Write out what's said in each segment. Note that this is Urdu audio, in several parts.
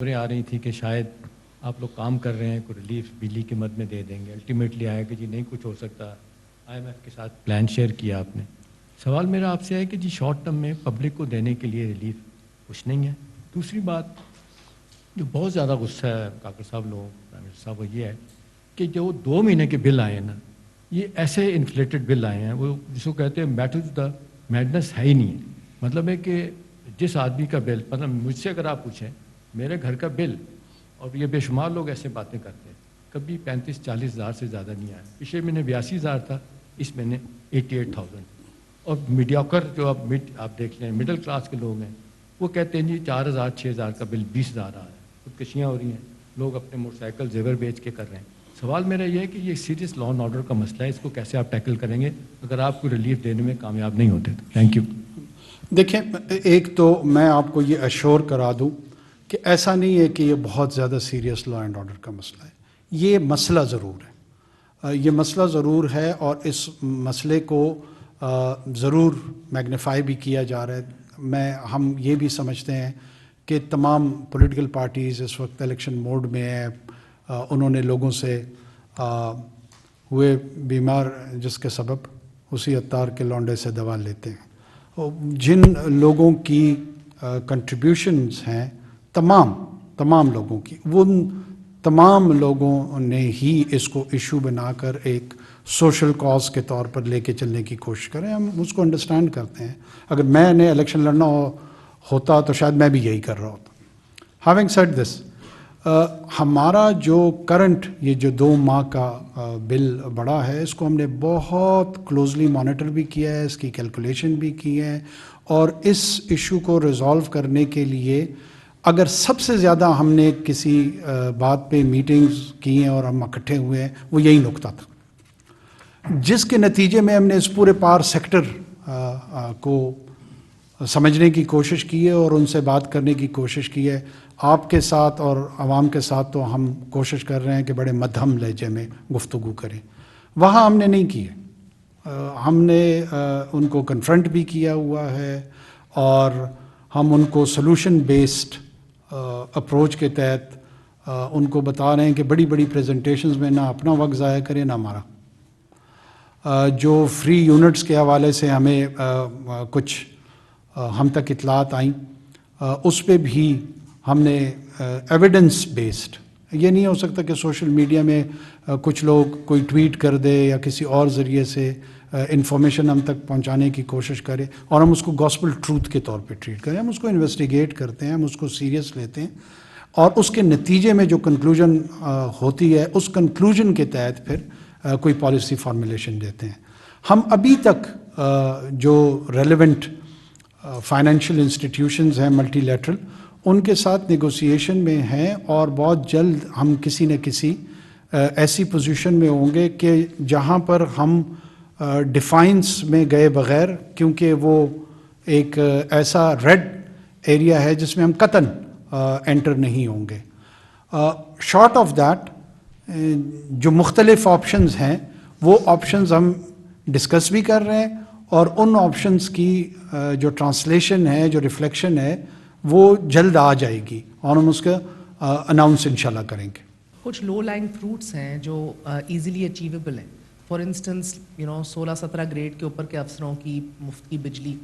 خبریں آ رہی تھیں کہ شاید آپ لوگ کام کر رہے ہیں، کوئی ریلیف بجلی کی مد میں دے دیں گے. الٹیمیٹلی آیا کہ جی نہیں کچھ ہو سکتا. IMF کے ساتھ پلان شیئر کیا آپ نے. سوال میرا آپ سے ہے کہ جی شارٹ ٹرم میں پبلک کو دینے کے لیے ریلیف کچھ نہیں ہے. دوسری بات جو بہت زیادہ غصہ ہے کاکڑ صاحب لوگوں پرائم منسٹر صاحب، وہ یہ ہے کہ جو 2 مہینے کے بل آئے ہیں نا، یہ ایسے انفلیٹڈ بل آئے ہیں، وہ جس کو کہتے ہیں میٹر ٹو دا میڈنس ہے ہی نہیں ہے. مطلب ہے کہ جس آدمی کا بل، مطلب مجھ سے اگر آپ پوچھیں میرے گھر کا بل، اور یہ بے شمار لوگ ایسے باتیں کرتے ہیں، کبھی 35-40 ہزار سے زیادہ نہیں آیا. پچھلے مہینے 82 ہزار تھا، اس مہینے 88,000. اور میڈیوکر جو آپ دیکھ لیں مڈل کلاس کے لوگ ہیں، وہ کہتے ہیں جی 4,000 6,000 کا بل 20,000 آ رہا ہے. خودکشیاں ہو رہی ہیں، لوگ اپنے موٹر سائیکل زیور بیچ کے کر رہے ہیں. سوال میرا یہ ہے کہ یہ سیریس لا اینڈ آرڈر کا مسئلہ ہے، اس کو کیسے آپ ٹیکل کریں گے اگر آپ کو ریلیف دینے میں کامیاب نہیں ہوتے تو؟ Thank you. دیکھیں، ایک تو میں آپ کو یہ ایشور کرا دوں کہ ایسا نہیں ہے کہ یہ بہت زیادہ سیریس لا اینڈ آرڈر کا مسئلہ ہے. یہ مسئلہ ضرور ہے، یہ مسئلہ ضرور ہے، اور اس مسئلے کو ضرور میگنیفائی بھی کیا جا رہا ہے. ہم یہ بھی سمجھتے ہیں کہ تمام پولیٹیکل پارٹیز اس وقت الیکشن موڈ میں ہیں. انہوں نے لوگوں سے ہوئے بیمار جس کے سبب اسی عطار کے لونڈے سے دوا لیتے ہیں. جن لوگوں کی کنٹریبیوشنز ہیں، تمام لوگوں کی، وہ تمام لوگوں نے ہی اس کو ایشو بنا کر ایک سوشل کاز کے طور پر لے کے چلنے کی کوشش کریں. ہم اس کو انڈرسٹینڈ کرتے ہیں. اگر میں نے الیکشن لڑنا ہوتا تو شاید میں بھی یہی کر رہا ہوتا. ہیونگ سیڈ دس، ہمارا جو کرنٹ یہ جو 2 ماہ کا بل بڑا ہے، اس کو ہم نے بہت کلوزلی مانیٹر بھی کیا ہے، اس کی کیلکولیشن بھی کی ہے، اور اس ایشو کو ریزالو کرنے کے لیے اگر سب سے زیادہ ہم نے کسی بات پہ میٹنگز کی ہیں اور ہم اکٹھے ہوئے ہیں، وہ یہی نقطہ تھا، جس کے نتیجے میں ہم نے اس پورے پاور سیکٹر کو سمجھنے کی کوشش کی ہے اور ان سے بات کرنے کی کوشش کی ہے. آپ کے ساتھ اور عوام کے ساتھ تو ہم کوشش کر رہے ہیں کہ بڑے مدھم لہجے میں گفتگو کریں. وہاں ہم نے نہیں کی ہے. ہم نے ان کو کنفرنٹ بھی کیا ہوا ہے، اور ہم ان کو سلوشن بیسڈ اپروچ کے تحت ان کو بتا رہے ہیں کہ بڑی بڑی پریزنٹیشنز میں نہ اپنا وقت ضائع کریں نہ ہمارا. جو فری یونٹس کے حوالے سے ہمیں کچھ ہم تک اطلاعات آئیں، اس پہ بھی ہم نے ایویڈنس بیسڈ، یہ نہیں ہو سکتا کہ سوشل میڈیا میں کچھ لوگ کوئی ٹویٹ کر دے یا کسی اور ذریعے سے انفارمیشن ہم تک پہنچانے کی کوشش کریں اور ہم اس کو گاسپل ٹروتھ کے طور پہ ٹریٹ کریں. ہم اس کو انویسٹیگیٹ کرتے ہیں، ہم اس کو سیریس لیتے ہیں، اور اس کے نتیجے میں جو کنکلوژن ہوتی ہے، اس کنکلوژن کے تحت پھر کوئی پالیسی فارمولیشن دیتے ہیں. ہم ابھی تک جو ریلیونٹ فائنینشیل انسٹیٹیوشنز ہیں ملٹی لیٹرل، ان کے ساتھ نیگوسیشن میں ہیں، اور بہت جلد ہم کسی نہ کسی ایسی پوزیشن میں ہوں گے کہ جہاں پر ہم ڈیفائنس میں گئے بغیر، کیونکہ وہ ایک ایسا ریڈ ایریا ہے جس میں ہم قطعاً انٹر نہیں ہوں گے. شارٹ آف دیٹ جو مختلف آپشنز ہیں، وہ آپشنز ہم ڈسکس بھی کر رہے ہیں، اور ان آپشنز کی جو ٹرانسلیشن ہے، جو ریفلیکشن ہے، وہ جلد آ جائے گی، اور ہم اس کا اناؤنس انشاءاللہ کریں گے. کچھ لو لائنگ فروٹس ہیں جو ایزیلی اچیویبل ہیں. فار انسٹنس 16-17 گریڈ کے اوپر کے افسروں کی مفت کی بجلی،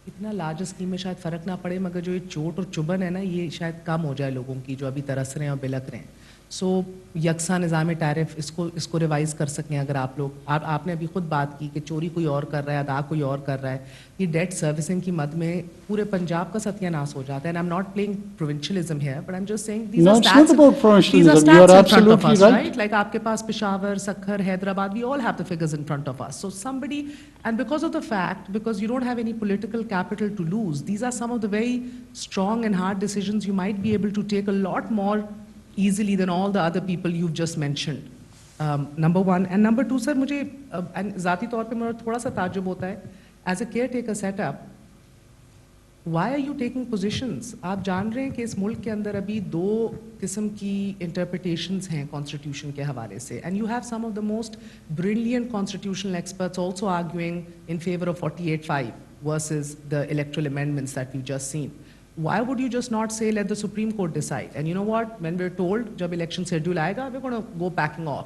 اتنا لارج اسکیم میں شاید فرق نہ پڑے، مگر جو یہ چوٹ اور چبھن ہے نا، یہ شاید کم ہو جائے لوگوں کی جو ابھی ترس رہے ہیں اور بلک رہے ہیں. سو یکساں نظام ٹیرف، اس کو ریوائز کر سکیں اگر آپ لوگ. آپ نے ابھی خود بات کی کہ چوری کوئی اور کر رہا ہے، ادا کوئی اور کر رہا ہے. یہ ڈیٹ سروسنگ کی مد میں پورے پنجاب کا ستیہ ناس ہو جاتا ہے. And I am not playing provincialism here, but I am just saying these are states in front of us, right? Like آپ کے پاس Peshawar, Sukkur, Hyderabad, we all have the figures in front of us. So somebody, and because of the fact, because you don't have any political capital to lose, these are some of the very strong and hard decisions you might be able to take a lot more easily than all the other people you've just mentioned. Number one. And number two, sir, مجھے ذاتی طور پہ میرا تھوڑا سا تعجب ہوتا ہے as a caretaker set up. Why are you taking positions? آپ جان رہے ہیں کہ اس ملک کے اندر ابھی 2 قسم کی انٹرپریٹیشنز ہیں کانسٹیٹیوشن کے حوالے سے, and you have some of the most brilliant constitutional experts also arguing in favor of 48(5) versus the electoral amendments that we've just seen. why would you just not say let the Supreme Court decide? And you know what, when we're told jab election schedule aayega, we're going to go backing off.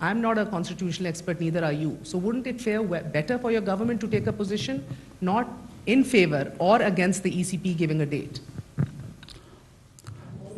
I'm not a constitutional expert, neither are you. So wouldn't it fare better for your government to take a position not in favor or against the ECP giving a date?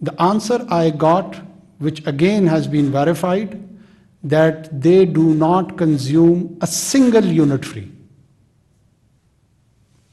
The answer I got, which again has been verified, that they do not consume a single unit free.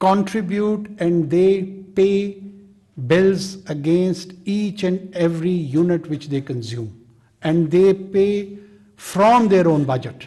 contribute and they pay bills against each and every unit which they consume, and they pay from their own budget.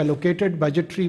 allocated budgetary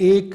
1